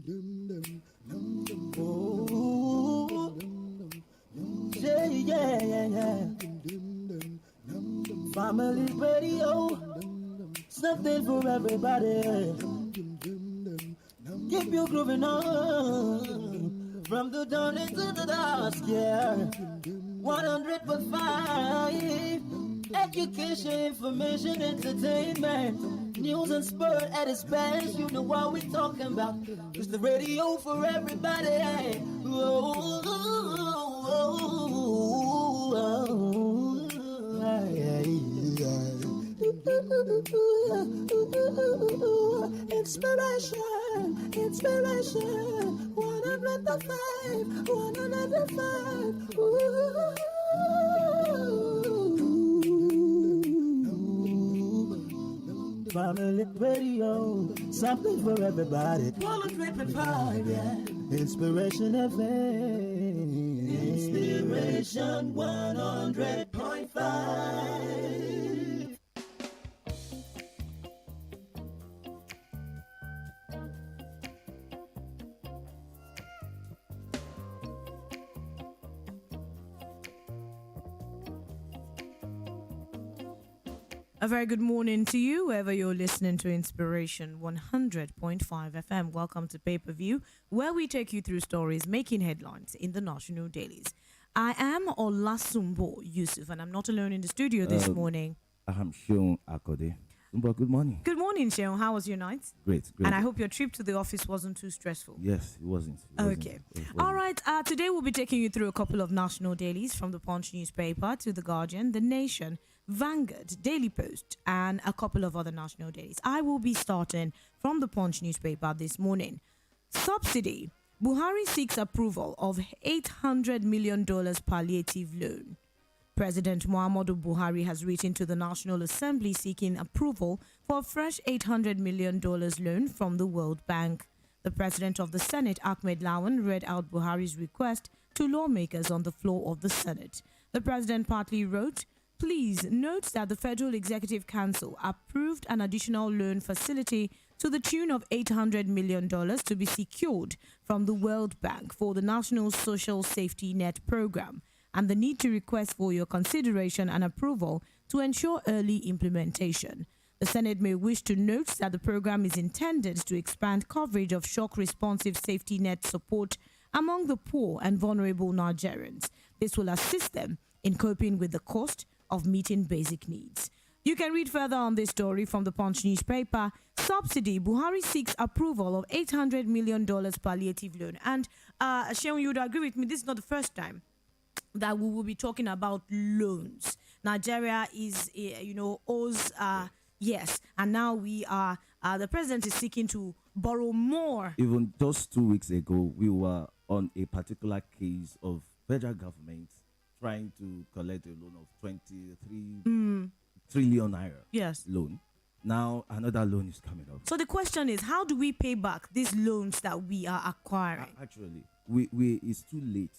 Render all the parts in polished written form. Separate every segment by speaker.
Speaker 1: Oh, yeah. Family radio, something for everybody. Keep you grooving on from the dawn into the dusk, yeah. 100.5 education, information, entertainment, news and sport at its best. You know what we talking about. It's the radio for everybody. Inspiration, 105. Family radio, something for everybody. 100.5, yeah. Inspiration FM. Inspiration 100.5.
Speaker 2: A very good morning to you, wherever you're listening to Inspiration 100.5 FM. Welcome to Pay-Per-View, where we take you through stories making headlines in the national dailies. I am Olasumbo, Yusuf, and I'm not alone in the studio this morning.
Speaker 3: I'm SEUN AKANDE. Good morning.
Speaker 2: Good morning, SEUN. How was your night?
Speaker 3: Great.
Speaker 2: And I hope your trip to the office wasn't too stressful.
Speaker 3: Yes, it wasn't.
Speaker 2: Okay. All right. Today we'll be taking you through a couple of national dailies, from the Punch newspaper to the Guardian, the Nation, Vanguard, Daily Post, and a couple of other national dailies. I will be starting from the Punch newspaper this morning. Subsidy. Buhari seeks approval of $800 million palliative loan. President Muhammadu Buhari has written to the National Assembly seeking approval for a fresh $800 million loan from the World Bank. The President of the Senate, Ahmed Lawan, read out Buhari's request to lawmakers on the floor of the Senate. The President partly wrote, "Please note that the Federal Executive Council approved an additional loan facility to the tune of $800 million to be secured from the World Bank for the National Social Safety Net Program, and the need to request for your consideration and approval to ensure early implementation. The Senate may wish to note that the program is intended to expand coverage of shock-responsive safety net support among the poor and vulnerable Nigerians. This will assist them in coping with the cost of meeting basic needs." You can read further on this story from the Punch newspaper. Subsidy. Buhari seeks approval of $800 million palliative loan. And Seun, you would agree with me, this is not the first time that we will be talking about loans. Nigeria is, owes, yes, and now we are, the president is seeking to borrow more.
Speaker 3: Even just 2 weeks ago, we were on a particular case of federal government trying to collect a loan of 23 trillion naira.
Speaker 2: Yes.
Speaker 3: Loan. Now another loan is coming up.
Speaker 2: So the question is, how do we pay back these loans that we are acquiring?
Speaker 3: Actually, we it's too late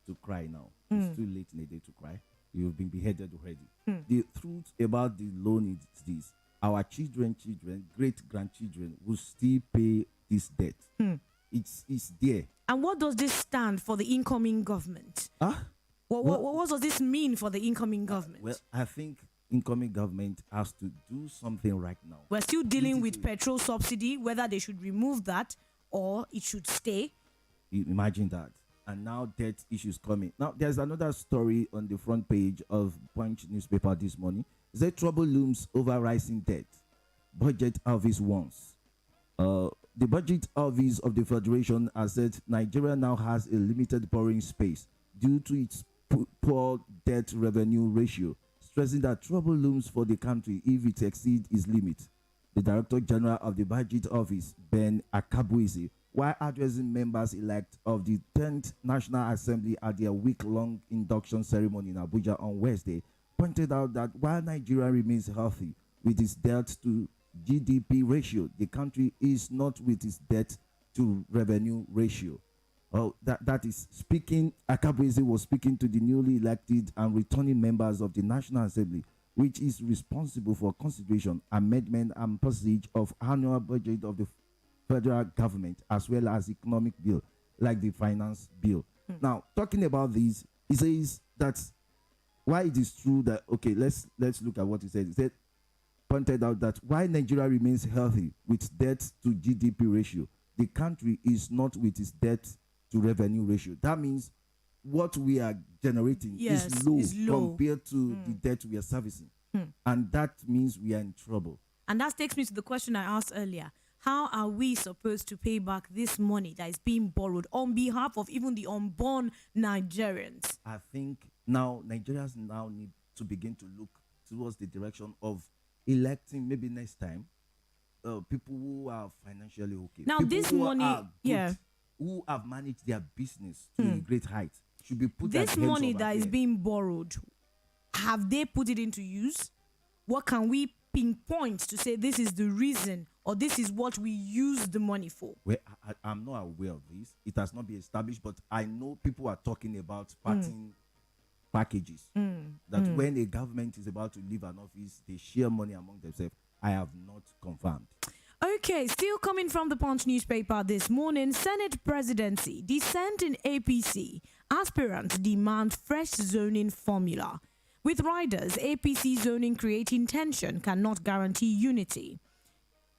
Speaker 3: to cry now. It's too late in the day to cry. You've been beheaded already. The truth about the loan is this: our children, great-grandchildren will still pay this debt. It's there.
Speaker 2: And what does this stand for the incoming government? What does this mean for the incoming government?
Speaker 3: Well, I think incoming government has to do something right now.
Speaker 2: We're still dealing with petrol subsidy, whether they should remove that or it should stay.
Speaker 3: Imagine that. And now debt issues coming. Now, there's another story on the front page of Punch newspaper this morning. It said trouble looms over rising debt. Budget office warns. The budget office of the Federation has said Nigeria now has a limited borrowing space due to its poor debt revenue ratio, stressing that trouble looms for the country if it exceeds its limit. The Director General of the Budget Office, Ben Akabuisi, while addressing members-elect of the 10th National Assembly at their week-long induction ceremony in Abuja on Wednesday, pointed out that while Nigeria remains healthy with its debt to GDP ratio, the country is not with its debt to revenue ratio. That is speaking. Akabuisi was speaking to the newly elected and returning members of the National Assembly, which is responsible for consideration, amendment, and passage of annual budget of the federal government, as well as economic bill, like the finance bill. Now, talking about these, he says that why it is true that, okay, let's look at what he said. He said, pointed out that while Nigeria remains healthy with debt to GDP ratio, the country is not with its debt to revenue ratio. That means what we are generating is low compared to the debt we are servicing. And that means we are in trouble.
Speaker 2: And that takes me to the question I asked earlier. How are we supposed to pay back this money that is being borrowed on behalf of even the unborn Nigerians?
Speaker 3: I think now Nigerians now need to begin to look towards the direction of electing, maybe next time, people who are financially okay.
Speaker 2: Now,
Speaker 3: people
Speaker 2: this
Speaker 3: who
Speaker 2: money,
Speaker 3: are good, who have managed their business to a great height, should be put.
Speaker 2: This money that is being borrowed, have they put it into use? What can we pinpoint to say this is the reason or this is what we use the money for?
Speaker 3: Well, I'm not aware of this. It has not been established, but I know people are talking about parting packages. That when a government is about to leave an office, they share money among themselves. I have not confirmed.
Speaker 2: Okay, still coming from the Punch newspaper this morning, Senate presidency, dissent in APC, aspirants demand fresh zoning formula. With riders, APC zoning creating tension cannot guarantee unity.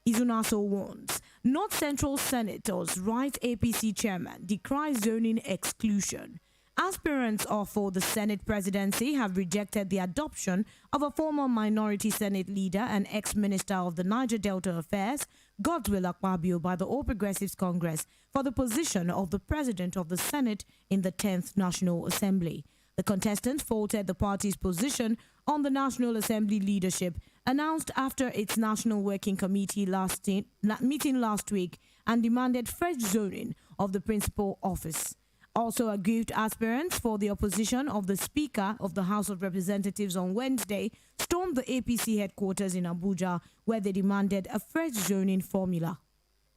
Speaker 2: Izunaso warns. North Central senators, right APC chairman, decry zoning exclusion. Aspirants for the Senate presidency have rejected the adoption of a former minority Senate leader and ex-minister of the Niger Delta Affairs, Godswill Akpabio, by the All Progressives Congress for the position of the president of the Senate in the 10th National Assembly. The contestant faulted the party's position on the National Assembly leadership, announced after its National Working Committee meeting last week, and demanded fresh zoning of the principal office. Also aggrieved aspirants for the opposition of the Speaker of the House of Representatives on Wednesday stormed the APC headquarters in Abuja, where they demanded a fresh zoning formula.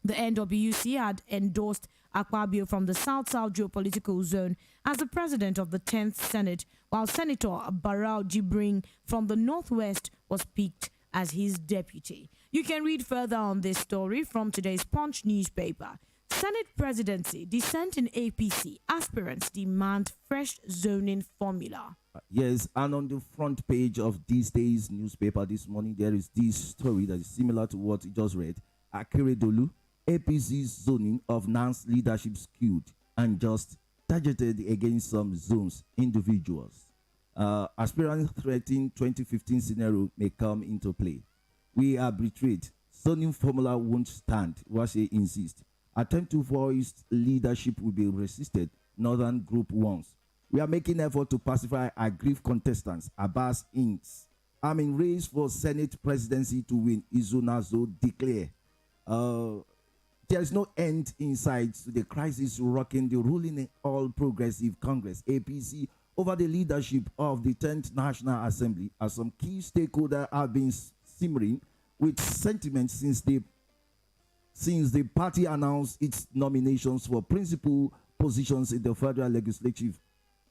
Speaker 2: The NWC had endorsed Akpabio from the South-South geopolitical zone as the president of the 10th Senate, while Senator Barau Jibrin from the Northwest was picked as his deputy. You can read further on this story from today's Punch newspaper. Senate presidency, dissent in APC, aspirants demand fresh zoning formula.
Speaker 3: Yes, and on the front page of this day's newspaper this morning, there is this story that is similar to what you just read. Akeredolu, APC's zoning of NAN's leadership skewed and just targeted against some zones, individuals. Aspirants threatening 2015 scenario may come into play. We are betrayed. Zoning formula won't stand, Washe insists. Attempt to voice leadership will be resisted, Northern Group wants. We are making effort to pacify aggrieved contestants, Abbas inks. I'm in race for Senate presidency to win, Izunazo declare. There is no end in sight to the crisis rocking the ruling All Progressive Congress, APC, over the leadership of the 10th National Assembly, as some key stakeholders have been simmering with sentiment since the party announced its nominations for principal positions in the federal legislature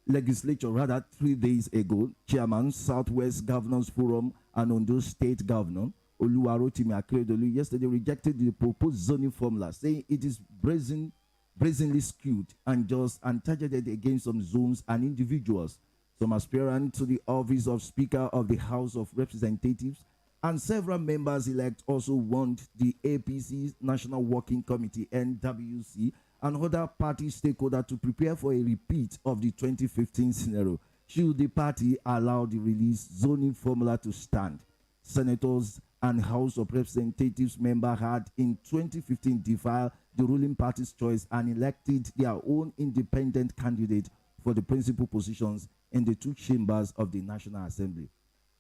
Speaker 3: 3 days ago. Chairman, Southwest Governors Forum, and Ondo State Governor Oluwarotimi Akeredolu yesterday rejected the proposed zoning formula, saying it is brazenly skewed and just and targeted against some zones and individuals. Some aspirants to the office of Speaker of the House of Representatives and several members-elect also want the APC's National Working Committee, NWC, and other party stakeholders to prepare for a repeat of the 2015 scenario should the party allow the released zoning formula to stand. Senators and House of Representatives members had in 2015 defied the ruling party's choice and elected their own independent candidate for the principal positions in the two chambers of the National Assembly.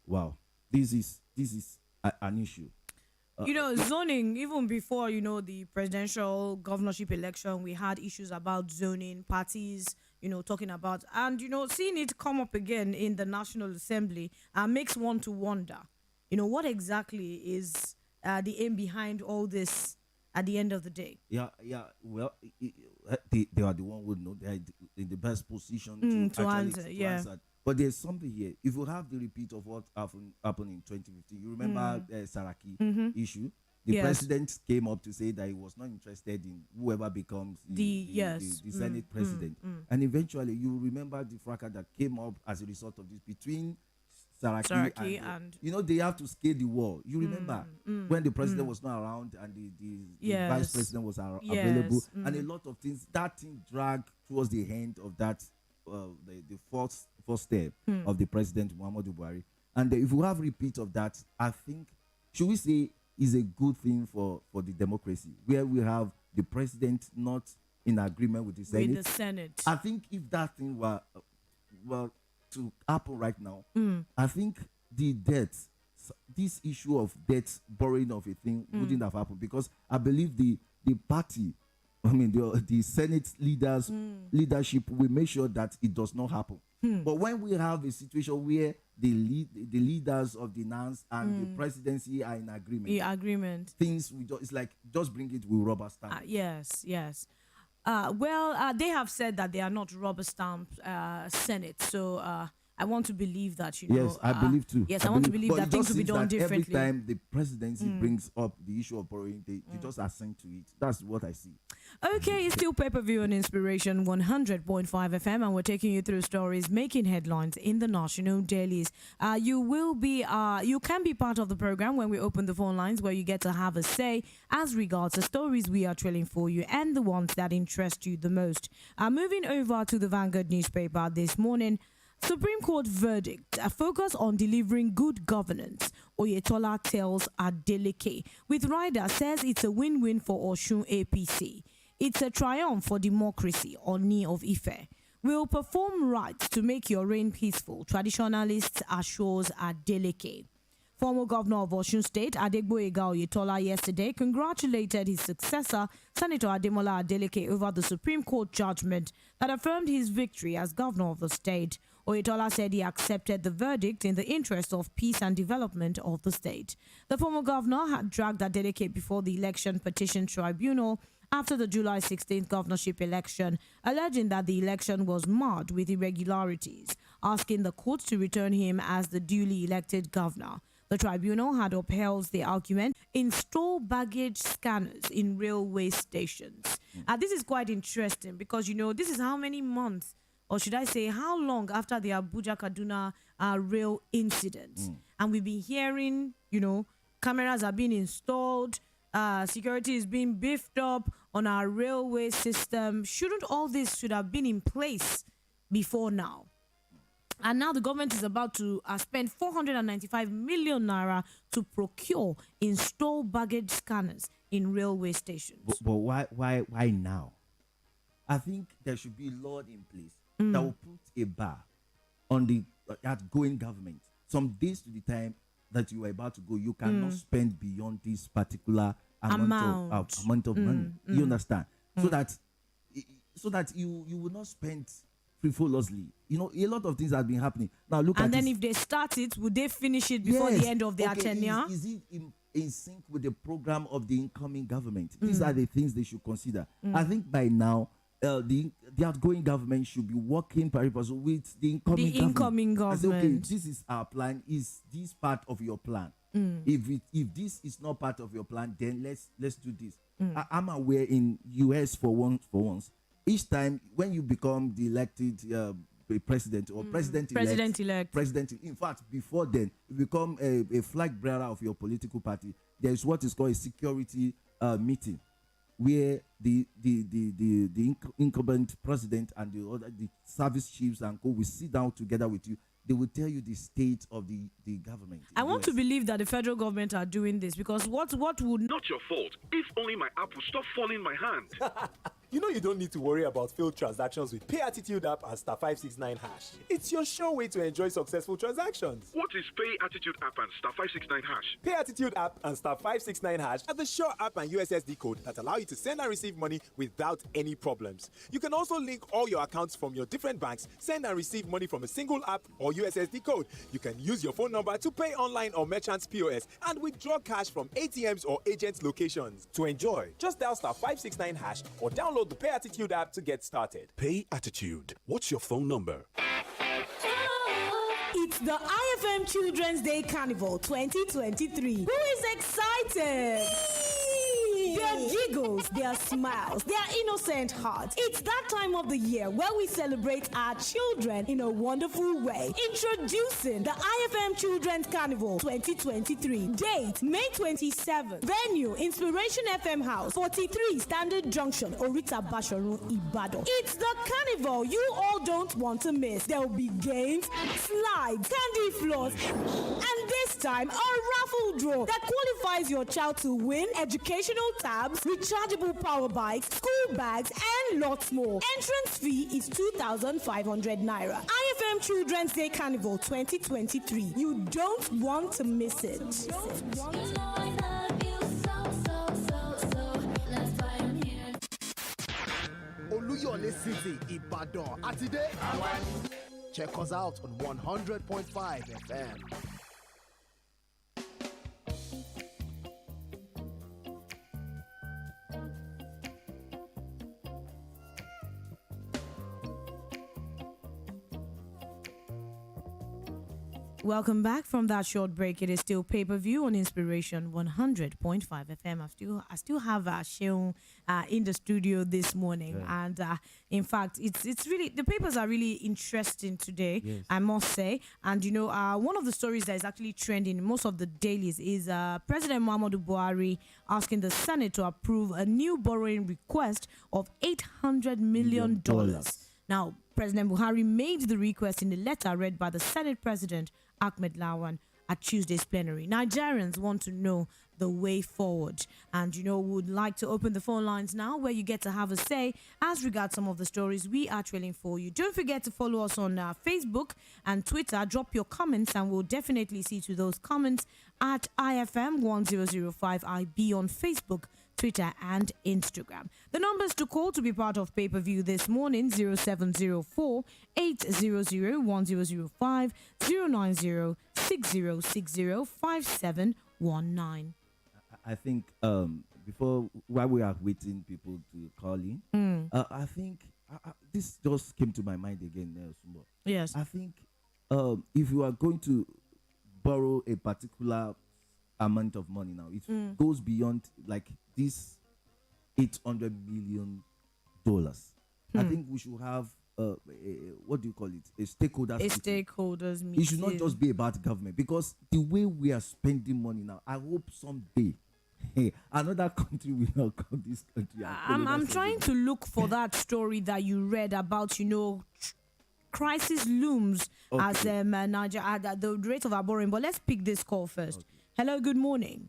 Speaker 3: Wow, this is an issue.
Speaker 2: Zoning, even before, the presidential governorship election, we had issues about zoning, parties, talking about, and, seeing it come up again in the National Assembly makes one to wonder, what exactly is the aim behind all this at the end of the day?
Speaker 3: Yeah. Well, they are the one who know they are in the best position to answer. But there's something here. If you have the repeat of what happened in 2015, you remember Saraki issue. The
Speaker 2: Yes.
Speaker 3: president came up to say that he was not interested in whoever becomes the Senate president. And eventually, you remember the fracas that came up as a result of this between Saraki
Speaker 2: and
Speaker 3: you know, they have to scale the wall. You remember when the president was not around and the vice president was available, and a lot of things. That thing dragged towards the end of that the first step of the president Muhammadu Buhari. And if we have repeat of that, I think, should we say, is a good thing for the democracy, where we have the president not in agreement with the Senate.
Speaker 2: With the Senate.
Speaker 3: I think if that thing were to happen right now, I think the debt, this issue of debt, borrowing of a thing wouldn't have happened, because I believe the party, I mean the Senate leadership will make sure that it does not happen. But when we have a situation where the leaders of the NANS and the presidency are in agreement, things it's like just bring it with rubber stamp.
Speaker 2: Yes. They have said that they are not rubber stamp Senate, so I want to believe that, you know.
Speaker 3: Yes, I believe too.
Speaker 2: Yes, I want to believe that things will be done differently.
Speaker 3: Every time the presidency brings up the issue of borrowing, they just assent to it. That's what I see.
Speaker 2: Okay, it's still pay-per-view on Inspiration 100.5 FM, and we're taking you through stories making headlines in the national dailies. You can be part of the program when we open the phone lines, where you get to have a say as regards the stories we are trailing for you and the ones that interest you the most. Moving over to the Vanguard newspaper this morning. Supreme Court verdict, a focus on delivering good governance, Oyetola tells Adeleke. With Rider says it's a win-win for Osun APC. It's a triumph for democracy, Oni of Ife. We'll perform rites to make your reign peaceful, traditionalists assures Adeleke. Former governor of Osun State, Adegboyega Oyetola, yesterday congratulated his successor, Senator Ademola Adeleke, over the Supreme Court judgment that affirmed his victory as governor of the state. Oyetola said he accepted the verdict in the interest of peace and development of the state. The former governor had dragged Adeleke before the Election Petition Tribunal after the July 16th governorship election, alleging that the election was marred with irregularities, asking the court to return him as the duly elected governor. The tribunal had upheld the argument, install baggage scanners in railway stations. This is quite interesting because, you know, this is how many months, or should I say how long after the Abuja-Kaduna rail incident. And we've been hearing, you know, cameras are being installed, security is being beefed up on our railway system. Shouldn't all this should have been in place before now? And now the government is about to spend 495 million naira to procure install baggage scanners in railway stations.
Speaker 3: But why now? I think there should be law in place that will put a bar on the outgoing government. Some days to the time that you are about to go, you cannot spend beyond this particular amount of money. You understand? So that you will not spend frivolously. You know, a lot of things have been happening. Now look at
Speaker 2: and then if they start it, would they finish it before the end of their tenure?
Speaker 3: Is it in sync with the program of the incoming government? These are the things they should consider. I think by now, the outgoing government should be working pari passu with the incoming government. I say, okay, this is our plan. Is this part of your plan? If this is not part of your plan, then let's do this. I'm aware in US for once, each time when you become the elected president or president-elect, in fact, before then, you become a flag bearer of your political party. There is what is called a security meeting, where the incumbent president and the service chiefs and co will sit down together with you. They will tell you the state of the government.
Speaker 2: I want to believe that the federal government are doing this, because what would...
Speaker 4: Not your fault. If only my app would stop falling in my hand.
Speaker 5: You know you don't need to worry about failed transactions with Pay Attitude app and *569#. It's your sure way to enjoy successful transactions.
Speaker 4: What is Pay Attitude app and *569#?
Speaker 5: Pay Attitude app and *569# are the sure app and USSD code that allow you to send and receive money without any problems. You can also link all your accounts from your different banks, send and receive money from a single app or USSD code. You can use your phone number to pay online or merchants POS and withdraw cash from ATMs or agents' locations. To enjoy, just dial *569# or download the Pay Attitude app to get started.
Speaker 6: Pay Attitude. What's your phone number?
Speaker 2: It's the IFM Children's Day Carnival 2023. Who is excited? Their giggles, their smiles, their innocent hearts. It's that time of the year where we celebrate our children in a wonderful way. Introducing the IFM Children's Carnival 2023. Date May 27th. Venue Inspiration FM House, 43 Standard Junction, Orita Basharun, Ibadan. It's the carnival you all don't want to miss. There will be games, slides, candy floors, and this time a raffle draw that qualifies your child to win educational tabs, rechargeable power bikes, school bags, and lots more. Entrance fee is 2,500 naira. IFM Children's Day Carnival 2023. You don't want to miss it.
Speaker 7: Oluyole City, Ibadan. And today, check us out on 100.5 FM.
Speaker 2: Welcome back from that short break. It is still pay-per-view on Inspiration 100.5 FM. I still have SEUN in the studio this morning, and in fact, it's really, the papers are really interesting today. Yes. I must say. And one of the stories that is actually trending in most of the dailies is President Muhammadu Buhari asking the Senate to approve a new borrowing request of $800 million. Now, President Buhari made the request in a letter read by the Senate President Ahmed Lawan at Tuesday's plenary. Nigerians want to know the way forward, and would like to open the phone lines now, where you get to have a say as regards some of the stories we are trailing for you. Don't forget to follow us on Facebook and Twitter. Drop your comments, and we'll definitely see to those comments at IFM 1005IB on Facebook, Twitter, and Instagram. The numbers to call to be part of pay-per-view this morning: 0704 800 1005, 090 6060 5719.
Speaker 3: I think while we are waiting people to call in, I think this just came to my mind again, Olasumbo.
Speaker 2: Yes.
Speaker 3: I think if you are going to borrow a particular amount of money now, it goes beyond like this $800 million. I think we should have what do you call it? A stakeholders meeting. It should not just be about government, because the way we are spending money now, I hope someday another country will not come this country.
Speaker 2: I'm trying to look for that story that you read about, crisis looms as Nigeria at the rate of our borrowing. But let's pick this call first. Okay. Hello, good morning.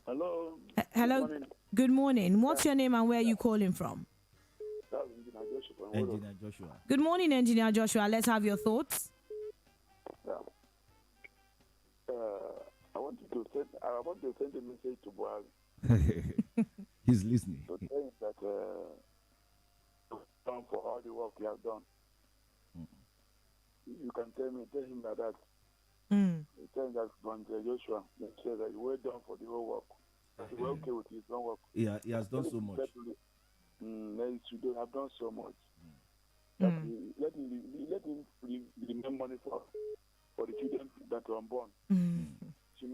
Speaker 8: Hello.
Speaker 2: Hello. Good morning. What's your name and where are you calling from?
Speaker 3: Engineer Joshua.
Speaker 2: Good morning, Engineer Joshua. Let's have your thoughts.
Speaker 8: Yeah. I want to send a message to Buhari.
Speaker 3: He's listening.
Speaker 8: To tell him that for all the work he has done. You can tell him that. Tell him that Joshua said that you were done for the whole work. You were okay with his own work.
Speaker 3: Yeah, he has done so much.
Speaker 8: He should have done so much. Let him remember money for the children that are unborn. There's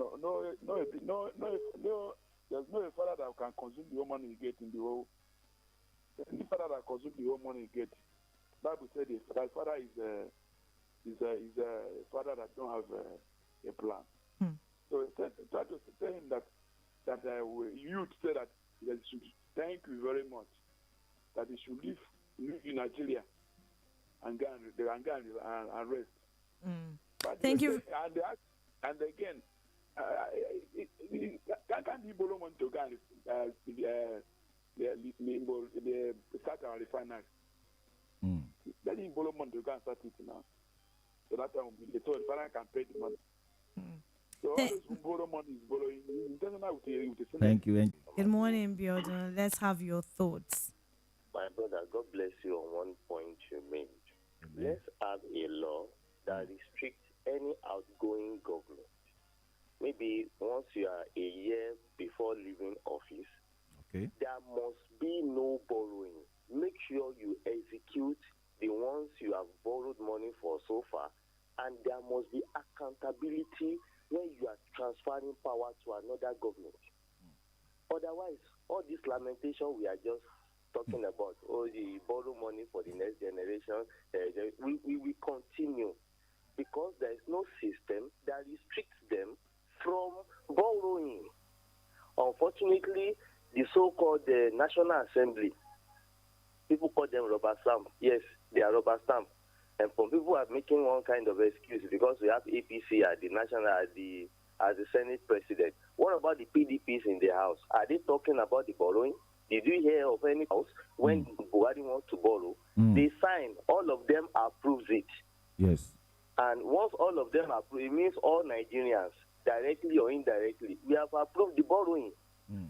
Speaker 8: no father that can consume the whole money he gets in the whole. Any father that consumes the whole money he gets, Bible said that father is a father that don't have a plan. So try to tell him that youth say that he should thank you very much, that he should live in Nigeria and go and rest.
Speaker 2: Thank you.
Speaker 8: And again, can he borrow money to go and start our refinery? Let him borrow money to go and start it now. So that time the refinery can pay the money. So all those who borrow money is borrowing.
Speaker 3: Thank you.
Speaker 2: Good morning, Biodun. Let's have your thoughts.
Speaker 9: My brother, God bless you on one point you made. Amen. Let's have a law that restricts any outgoing government. Maybe once you are a year before leaving office, there must be no borrowing. Make sure you execute the ones you have borrowed money for so far, and there must be accountability when you are transferring power to another government. Otherwise, lamentation we are just talking about, the borrow money for the next generation, we will continue because there is no system that restricts them from borrowing. Unfortunately, the so-called National Assembly, people call them rubber stamp. Yes, they are rubber stamp. And some people are making one kind of excuse because we have APC at the national, as the Senate president. What about the PDPs in the House? Are they talking about the borrowing? Did you hear of any house when Buhari wants to borrow? They sign, all of them approves it.
Speaker 3: Yes.
Speaker 9: And once all of them approve, it means all Nigerians, directly or indirectly, we have approved the borrowing.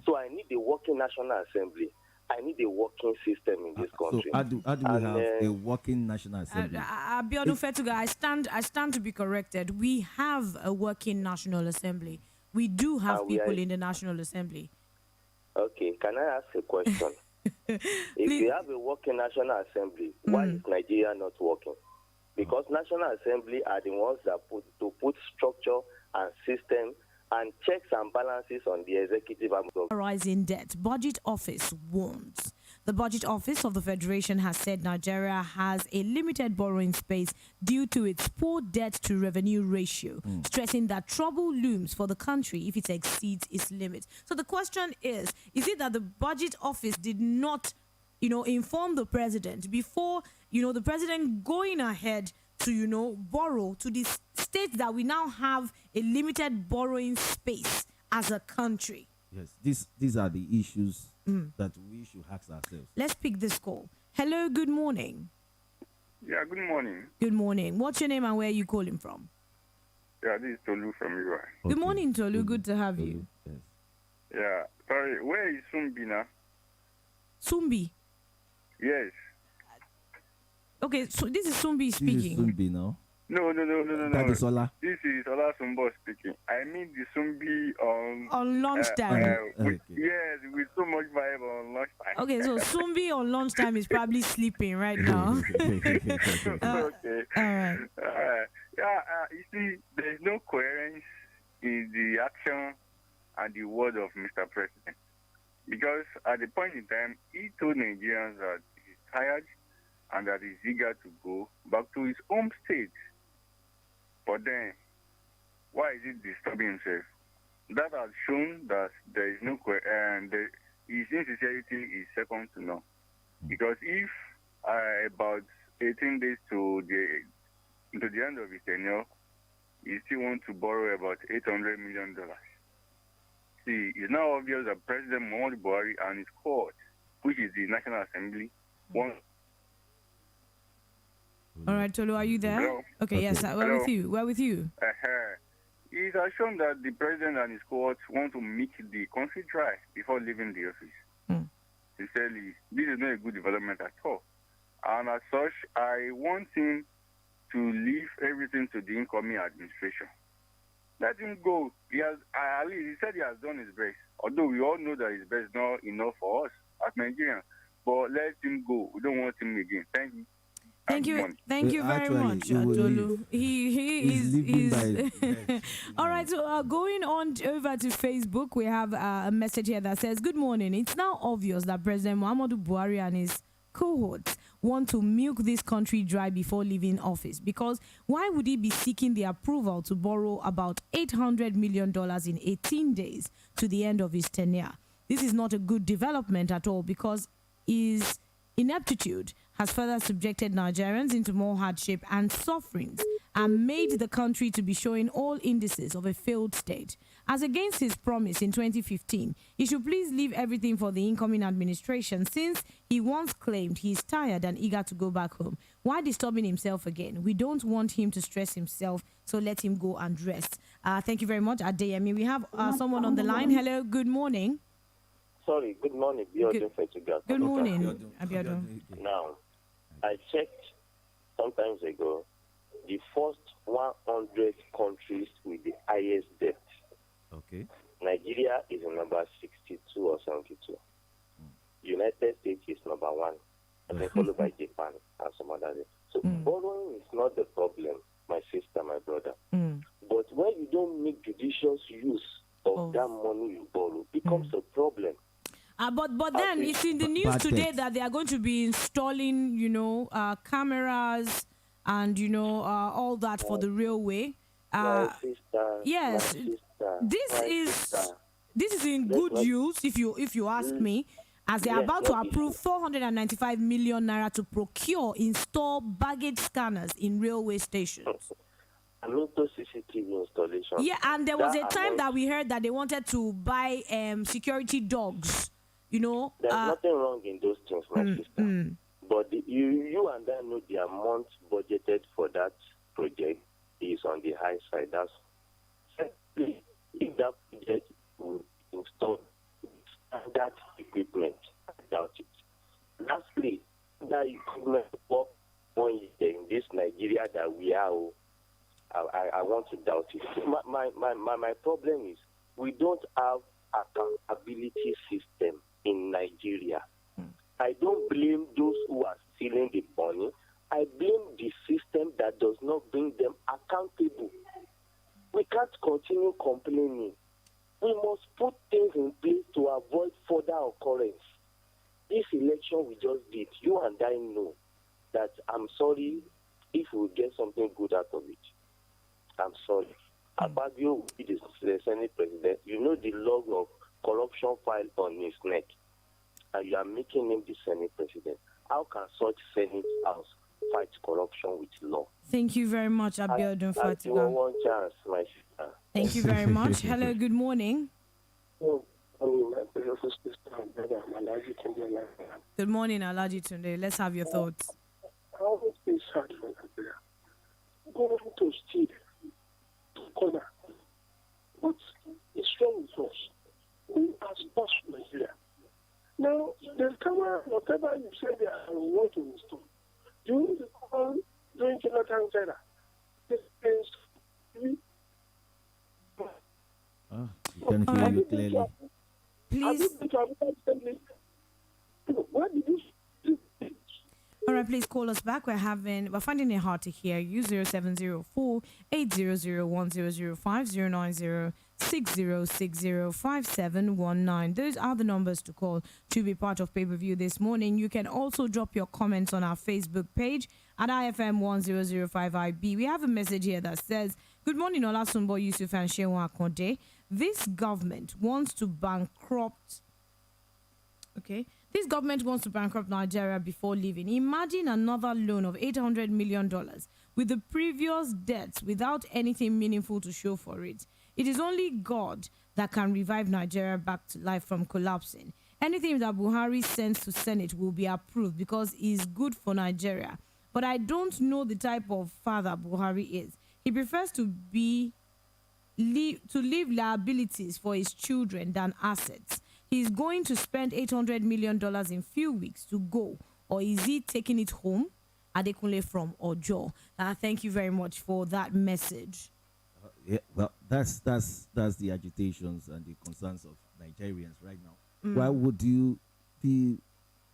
Speaker 9: So I need a working National Assembly. I need a working system in this country.
Speaker 3: So how do we have a working National Assembly?
Speaker 2: Abiodun Fetuga, I stand to be corrected. We have a working National Assembly. We do have people in the National Assembly.
Speaker 9: Okay, can I ask a question? If you have a working National Assembly, why is Nigeria not working? Because National Assembly are the ones that put structure and system and checks and balances on the executive arm.
Speaker 2: Rising debt. Budget Office warns. The Budget Office of the Federation has said Nigeria has a limited borrowing space due to its poor debt to revenue ratio, stressing that trouble looms for the country if it exceeds its limit. So the question is it that the Budget Office did not, inform the president before, the president going ahead to, borrow to the state that we now have a limited borrowing space as a country?
Speaker 3: Yes, these are the issues that we should ask ourselves.
Speaker 2: Let's pick this call. Hello, good morning.
Speaker 10: Yeah, good morning.
Speaker 2: Good morning. What's your name and where are you calling from?
Speaker 10: Yeah, this is Tolu from UI.
Speaker 2: Good morning, Tolu. Good to have you.
Speaker 3: Yes.
Speaker 10: Yeah, sorry, where is Sumbi now?
Speaker 2: Sumbi?
Speaker 10: Yes.
Speaker 2: Okay, so this is Sumbi speaking.
Speaker 3: This is Sumbi now.
Speaker 10: No.
Speaker 3: That is Ola.
Speaker 10: This is Olasumbo speaking. I mean the Sumbi
Speaker 2: on lunchtime.
Speaker 3: Okay.
Speaker 10: Yes, with so much vibe on lunchtime.
Speaker 2: Okay, so Sumbi on lunchtime is probably sleeping right now.
Speaker 10: Okay.
Speaker 2: All right.
Speaker 10: You see, there is no coherence in the action and the word of Mr. President. Because at the point in time, he told Nigerians that he's tired and that he's eager to go back to his home state. But then, why is he disturbing himself? That has shown that there is no and his insincerity is second to none. Because if about 18 days to the end of his tenure, he still wants to borrow about $800 million. See, it's now obvious that President Muhammadu Buhari and his court, which is the National Assembly, want.
Speaker 2: All right, Tolu, are you there?
Speaker 10: Hello?
Speaker 2: Okay, yes, we're with you. We're with you.
Speaker 10: It has shown that the president and his court want to make the country dry before leaving the office. Sincerely, this is not a good development at all. And as such, I want him to leave everything to the incoming administration. Let him go. He said he has done his best. Although we all know that his best is not enough for us as Nigerians. But let him go. We don't want him again. Thank you.
Speaker 2: Thank you very much, Tolu. He's all right. So going on over to Facebook, we have a message here that says, "Good morning. It's now obvious that President Muhammadu Buhari and his cohorts want to milk this country dry before leaving office. Because why would he be seeking the approval to borrow about $800 million in 18 days to the end of his tenure? This is not a good development at all, because his ineptitude has further subjected Nigerians into more hardship and sufferings and made the country to be showing all indices of a failed state. As against his promise in 2015, he should please leave everything for the incoming administration, since he once claimed he is tired and eager to go back home. Why disturbing himself again? We don't want him to stress himself, so let him go and rest." Thank you very much, Adeyemi. We have someone on the line. Hello, good morning.
Speaker 9: Sorry, good morning.
Speaker 2: Good morning, Abiodun.
Speaker 9: Now, I checked sometimes ago the first 100 countries with the highest debt.
Speaker 3: Okay.
Speaker 9: Nigeria is number 62 or 72. United States is number 1, and then followed by Japan and some others. So borrowing is not the problem, my sister, my brother. But when you don't make judicious use of that money you borrow, becomes a problem.
Speaker 2: But then
Speaker 9: Okay.
Speaker 2: it's in the news
Speaker 3: Bad
Speaker 2: today
Speaker 3: debt.
Speaker 2: that they are going to be installing, cameras and all that for the railway.
Speaker 9: My
Speaker 2: Uh,
Speaker 9: sister,
Speaker 2: yes, this
Speaker 9: my
Speaker 2: is
Speaker 9: sister.
Speaker 2: this is in
Speaker 9: Let's
Speaker 2: good
Speaker 9: not,
Speaker 2: news if you ask me, as they are
Speaker 9: let's
Speaker 2: about to
Speaker 9: not be
Speaker 2: approve 495 million naira to procure install baggage scanners in railway stations.
Speaker 9: I'm into CCTV installation.
Speaker 2: Yeah, and there was
Speaker 9: That
Speaker 2: a time
Speaker 9: amount,
Speaker 2: that we heard that they wanted to buy security dogs.
Speaker 9: there's nothing wrong in those things, my sister. But you and I know the amount budgeted for that project is on the high side. That's secondly, if that project will install standard equipment, I doubt it. Lastly, that equipment work 1 year in this Nigeria that we are. I want to doubt it. My problem is we don't have accountability system in Nigeria. I don't blame those who are stealing the money. I blame the system that does not bring them accountable. We can't continue complaining. We must put things in place to avoid further occurrence. This election we just did, you and I know that I'm sorry if we get something good out of it. I'm sorry. Abagio will be the Senate president. You know the log of corruption file on his neck, and you are making him the Senate president. How can such Senate House fight corruption with law?
Speaker 2: Thank you very much, Abiodun
Speaker 9: I give
Speaker 2: Fatiga.
Speaker 9: one chance, my sister.
Speaker 2: Thank you very much. Hello, good morning. Good morning, Alaji Tunde. Let's have your thoughts.
Speaker 11: I always feel sad for Nigeria. Going to steal, to corner. What is wrong with us? We are lost Nigeria. Now, the camera, whatever you say they are want to install, do you recall during Jonathan Zera?
Speaker 3: We can hear you clearly.
Speaker 2: Please.
Speaker 11: Where did you
Speaker 2: All right, please call us back. We're finding it hard to hear you. 0704 800 1005 090 6060 5719. Those are the numbers to call to be part of pay-per-view this morning. You can also drop your comments on our Facebook page at IFM 1005IB. We have a message here that says, "Good morning, Olasumbo, Yusuf, and Shewa Akonde. This government wants to bankrupt." Okay. This government wants to bankrupt Nigeria before leaving. Imagine another loan of $800 million with the previous debts without anything meaningful to show for it. It is only God that can revive Nigeria back to life from collapsing. Anything that Buhari sends to Senate will be approved because it's good for Nigeria. But I don't know the type of father Buhari is. He prefers to leave liabilities for his children than assets. He's going to spend $800 million in few weeks to go, or is he taking it home? Adekunle from Ojo. Thank you very much for that message.
Speaker 3: Yeah, well, that's the agitations and the concerns of Nigerians right now. Why would you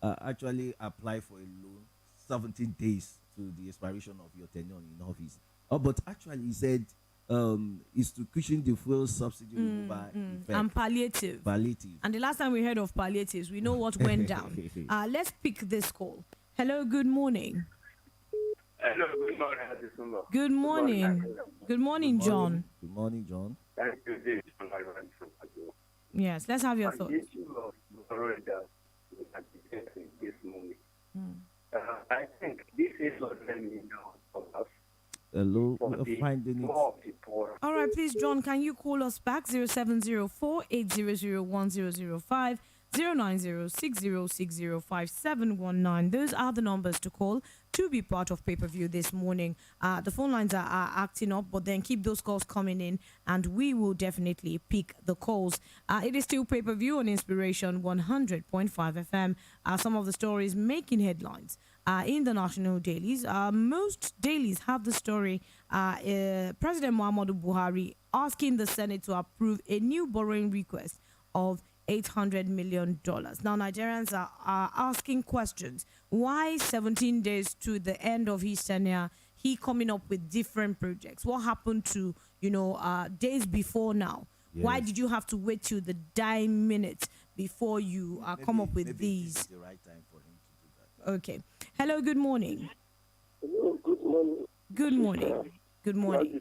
Speaker 3: actually apply for a loan 17 days to the expiration of your tenure in office? But actually, he said is to cushion the fuel subsidy removal effect.
Speaker 2: And palliative. And the last time we heard of palliatives, we know what went down. Let's pick this call. Hello, good morning.
Speaker 10: Hello, good morning, Olasumbo.
Speaker 2: Good morning. Good morning, John.
Speaker 3: Good morning, John.
Speaker 10: Thank you, this is Malawan from Ojo.
Speaker 2: Yes, let's have your
Speaker 10: On
Speaker 2: thoughts.
Speaker 10: the issue of Florida, this morning, I think this is what let me know of us.
Speaker 3: Hello,
Speaker 10: For
Speaker 3: we are
Speaker 10: the
Speaker 3: finding it.
Speaker 10: poor of the poor.
Speaker 2: All right, please, John, can you call us back? 0704 800 1005 090 6060 5719. Those are the numbers to call to be part of pay-per-view this morning. The phone lines are acting up, but then keep those calls coming in and we will definitely pick the calls. It is still pay-per-view on Inspiration 100.5 FM. Some of the stories making headlines in the national dailies. Most dailies have the story President Muhammadu Buhari asking the Senate to approve a new borrowing request of $800 million. Now, Nigerians are asking questions. Why 17 days to the end of his tenure, he coming up with different projects? What happened to, days before now?
Speaker 3: Yes.
Speaker 2: Why did you have to wait till the dying minute before you come up with
Speaker 3: maybe
Speaker 2: these.
Speaker 3: This is the right time for him to do that.
Speaker 2: Okay. Hello, good morning.
Speaker 11: Hello, good morning.
Speaker 2: Good morning. Good morning.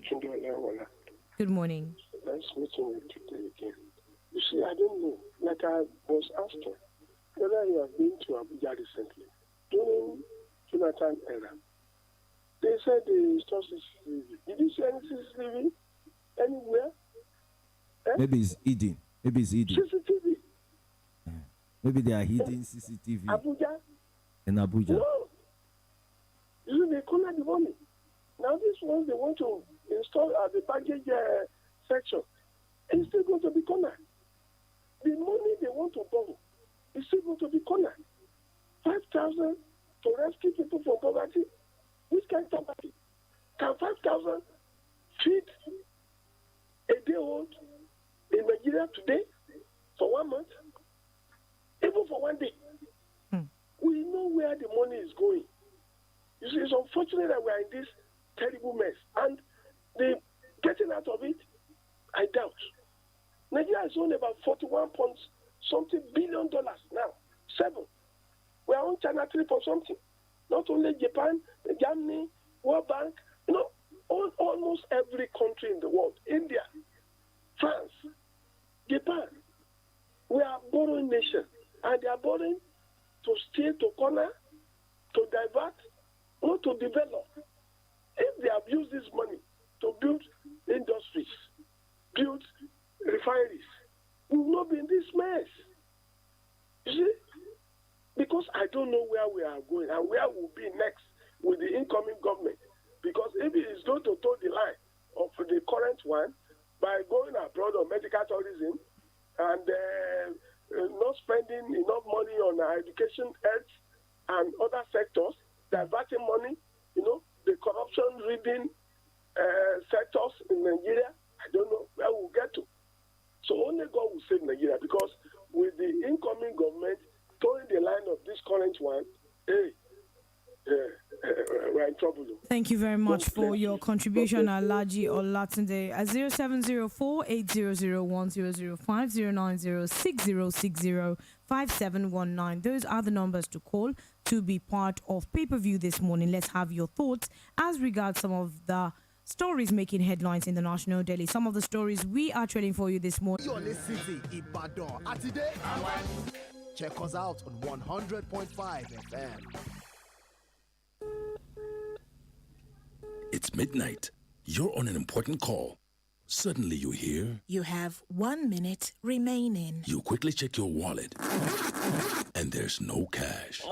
Speaker 2: Good morning.
Speaker 11: Nice meeting you today again. You see, I don't know. Like I was asking, whether you have been to Abuja recently during Jonathan era. They said they installed CCTV. Did you see any CCTV anywhere?
Speaker 3: Maybe it's hidden.
Speaker 11: CCTV.
Speaker 3: Maybe they are hidden CCTV
Speaker 11: Abuja?
Speaker 3: in Abuja.
Speaker 11: No. You see, they corner the money. Now this one they want to install at the baggage section. It's still going to be corner. The money they want to borrow is still going to be corner. 5,000 to rescue people from poverty. Which kind of poverty? Can 5,000 feed a day old in Nigeria today for 1 month? Even for 1 day. We know where the money is going. You see, it's unfortunate that we are in this terrible mess. And the getting out of it, I doubt. Nigeria has owned about 41 point something billion now. 7. We are on China 3 point something. Not only Japan, Germany, World Bank, almost every country in the world. India, France, Japan. We are a borrowing nation. And they are borrowing to steal, to corner, to divert, not to develop. If they have used this money to build industries, build refineries, we will not be in this mess. You see? Because I don't know where we are going and where we'll be next with the incoming government. Because if it is going to toe the line of the current one by going abroad on medical tourism and not spending enough money on education, health, and other sectors, diverting money, the corruption-ridden sectors in Nigeria, I don't know where we'll get to. So only God will save Nigeria because with the incoming government towing the line of this current one, we're in trouble.
Speaker 2: Thank you very much for your contribution, Alaji Olatunde. At 0704-800-1005, 090-6060-5719. Those are the numbers to call to be part of pay-per-view this morning. Let's have your thoughts as regards some of the stories making headlines in the national daily. Some of the stories we are trading for you this morning.
Speaker 7: You're listening to Ibadan. And today, check us out on 100.5 FM.
Speaker 6: It's midnight. You're on an important call. Suddenly you hear...
Speaker 12: You have 1 minute remaining.
Speaker 6: You quickly check your wallet. And there's no cash.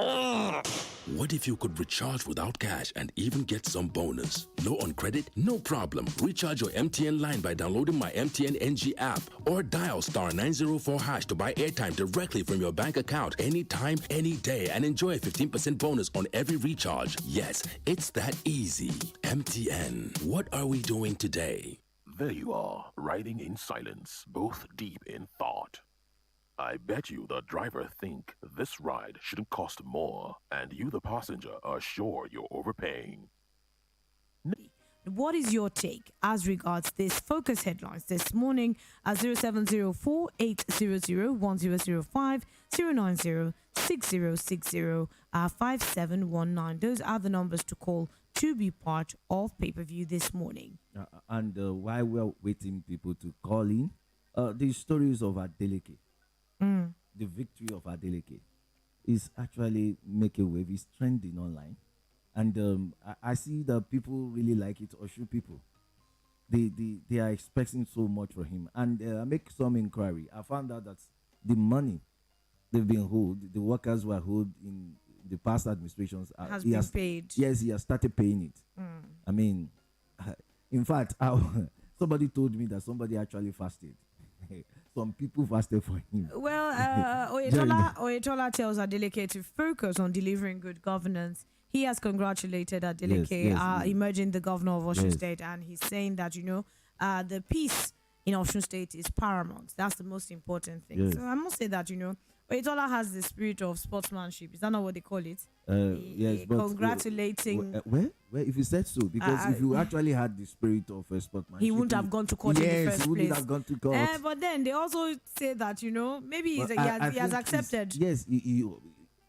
Speaker 6: What if you could recharge without cash and even get some bonus? Low on credit? No problem. Recharge your MTN line by downloading my MTN NG app or dial *904# to buy airtime directly from your bank account anytime, any day, and enjoy a 15% bonus on every recharge. Yes, it's that easy. MTN. What are we doing today?
Speaker 13: There you are, riding in silence, both deep in thought. I bet you the driver think this ride shouldn't cost more, and you the passenger are sure you're overpaying.
Speaker 2: What is your take as regards this focus headlines this morning at 0704-800-1005, 090-6060-5719. Those are the numbers to call to be part of pay-per-view this morning.
Speaker 3: And while we're waiting people to call in, the stories of Adeleke, the victory of Adeleke is actually making wave. It's trending online. And I see that people really like it, Oshu people. They are expecting so much for him. And I make some inquiry. I found out that the money they've been owed, the workers were owed in the past administrations.
Speaker 2: Has been paid.
Speaker 3: Yes, he has started paying it. I mean, in fact, somebody told me that somebody actually fasted. Some people fasted for him.
Speaker 2: Well, Oyetola tells Adeleke to focus on delivering good governance. He has congratulated Adeleke, emerging the governor of Osun State, and he's saying that, the peace in Osun State is paramount. That's the most important thing. So I must say that, Oitola has the spirit of sportsmanship. Is that not what they call it?
Speaker 3: Yes, but
Speaker 2: congratulating.
Speaker 3: Well, if you said so, because if you actually had the spirit of a sportsman,
Speaker 2: he wouldn't have gone to court in the first
Speaker 3: he wouldn't
Speaker 2: place.
Speaker 3: have gone to court.
Speaker 2: But then they also say that maybe he has accepted.
Speaker 3: Yes,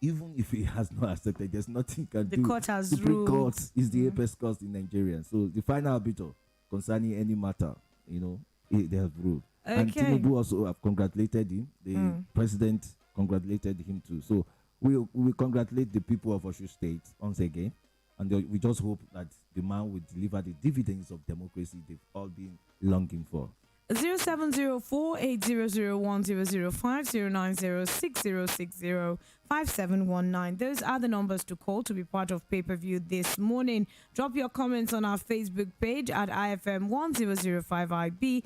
Speaker 3: even if he has not accepted, there's nothing he can do.
Speaker 2: The court has
Speaker 3: Supreme
Speaker 2: ruled.
Speaker 3: Court is the apex court in Nigeria. So the final arbiter concerning any matter, they have ruled.
Speaker 2: Okay.
Speaker 3: And Tinubu also have congratulated him. The president congratulated him too. So we congratulate the people of Oshu State once again. And we just hope that the man will deliver the dividends of democracy they've all been longing for.
Speaker 2: 0704-8001-005-090-6060-5719. Those are the numbers to call to be part of pay-per-view this morning. Drop your comments on our Facebook page at IFM1005IB.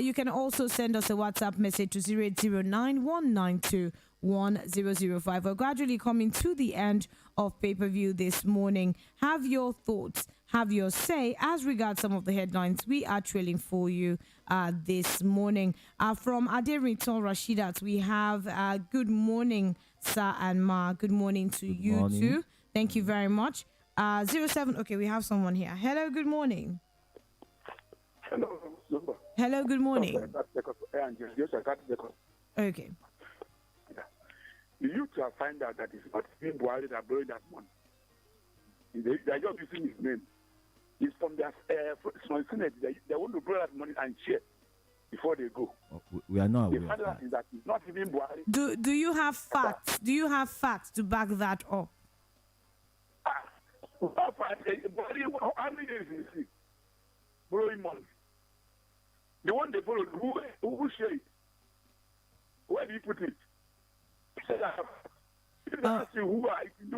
Speaker 2: You can also send us a WhatsApp message to 0809-192-1005. We're gradually coming to the end of pay-per-view this morning. Have your thoughts, have your say as regards some of the headlines we are trailing for you this morning. From Aderiton Rashidat, we have good morning, sir and ma. Good morning to you too. Thank you very much. 07. Okay, we have someone here. Hello, good morning.
Speaker 8: Hello, Zumba.
Speaker 2: Hello, good morning. Okay.
Speaker 8: The youth have find out that it's not even Buhari that borrowed that money. They are just using his name. It's from their Senate. They want to borrow that money and share before they go.
Speaker 3: We are not aware.
Speaker 8: They find out that it's not even Buhari.
Speaker 2: Do you have facts? Do you have facts to back that up?
Speaker 8: Buhari, how many days is he borrowing money? The one they borrowed, who share it? Where do you put it? If you ask you who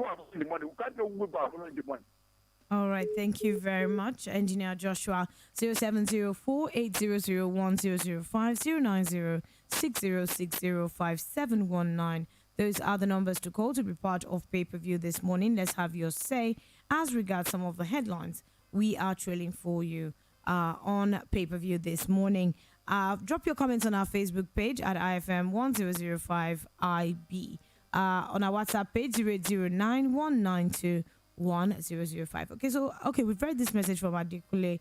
Speaker 8: have the money, we can't know who are borrowing the money.
Speaker 2: All right, thank you very much, Engineer Joshua. 0704-8001-005-090-6060-5719. Those are the numbers to call to be part of pay-per-view this morning. Let's have your say as regards some of the headlines we are trailing for you on pay-per-view this morning. Drop your comments on our Facebook page at IFM1005IB. On our WhatsApp page, 0809-192-1005. Okay, we've read this message from Adekule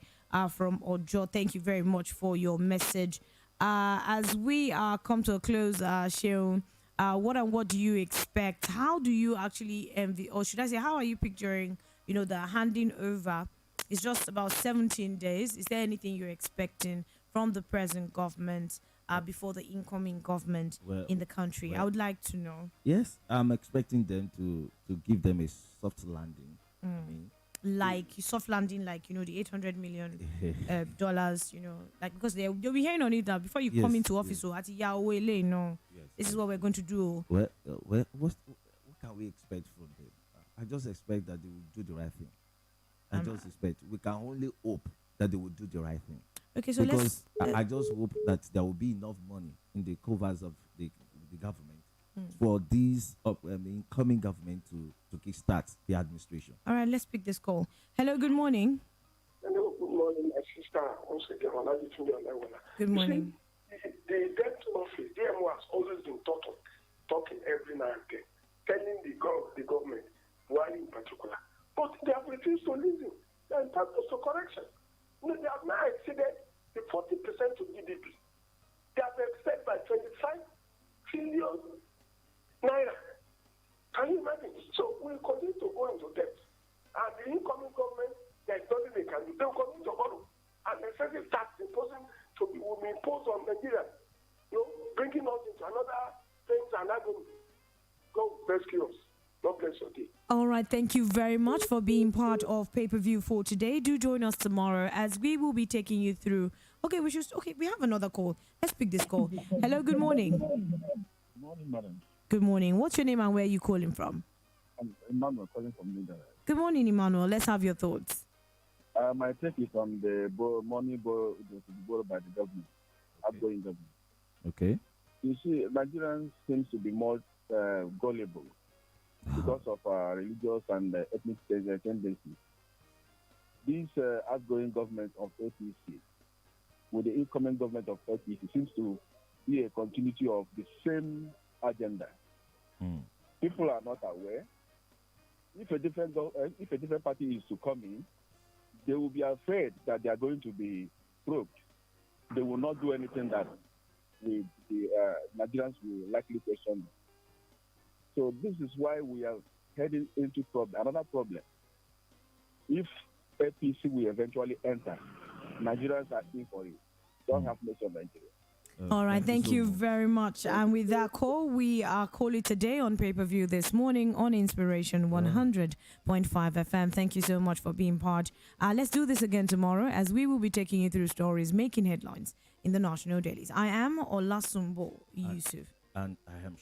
Speaker 2: from Ojo. Thank you very much for your message. As we come to a close, Sheon, what do you expect? How do you actually envy, or should I say, how are you picturing, the handing over? It's just about 17 days. Is there anything you're expecting from the present government before the incoming government in the country? I would like to know.
Speaker 3: Yes, I'm expecting them to give them a soft landing.
Speaker 2: Like soft landing, like the $800 million dollars. Because they'll be hearing on it that before you come into office, this is what we're going to do.
Speaker 3: What can we expect from them? I just expect that they will do the right thing. We can only hope that they will do the right thing.
Speaker 2: Okay, so
Speaker 3: I just hope that there will be enough money in the covers of the government for these incoming government to kickstart the administration.
Speaker 2: All right, let's pick this call. Hello, good morning.
Speaker 11: Hello, good morning, my sister.
Speaker 2: Good morning.
Speaker 11: The debt office, DMO, has always been talking every now and then, telling the government, why in particular. But they have refused to listen. They are entitled to correction. They have now exceeded the 40% of GDP. They have exceeded by 25 trillion naira. Can you imagine? So we continue to go into debt. And the incoming government, there is nothing they can do. They will continue to borrow. And the excessive tax imposing will be imposed on Nigeria. Bringing us into another things and agony. God rescue us. God bless your day.
Speaker 2: All right, thank you very much for being part of pay-per-view for today. Do join us tomorrow as we will be taking you through. We have another call. Let's pick this call. Hello, good morning.
Speaker 14: Good morning, madam.
Speaker 2: Good morning. What's your name and where are you calling from?
Speaker 14: I'm Emmanuel calling from Nigeria.
Speaker 2: Good morning, Emmanuel. Let's have your thoughts.
Speaker 14: My take is on the money borrowed by the government, outgoing government.
Speaker 3: Okay.
Speaker 14: You see, Nigerians seem to be more gullible because of religious and ethnic tendencies. This outgoing government of APC, with the incoming government of APC, seems to be a continuity of the same agenda People are not aware. If a different party is to come in, they will be afraid that they are going to be probed. They will not do anything that the Nigerians will likely question them. So this is why we are heading into another problem. If APC will eventually enter, Nigerians are in for it. Don't have much of Nigeria.
Speaker 2: All right, thank you very much. And with that call, we are calling today on pay-per-view this morning on Inspiration 100.5 FM. Thank you so much for being part. Let's do this again tomorrow, as we will be taking you through stories making headlines in the national dailies. I am Olasumbo Yusuf.
Speaker 3: And I am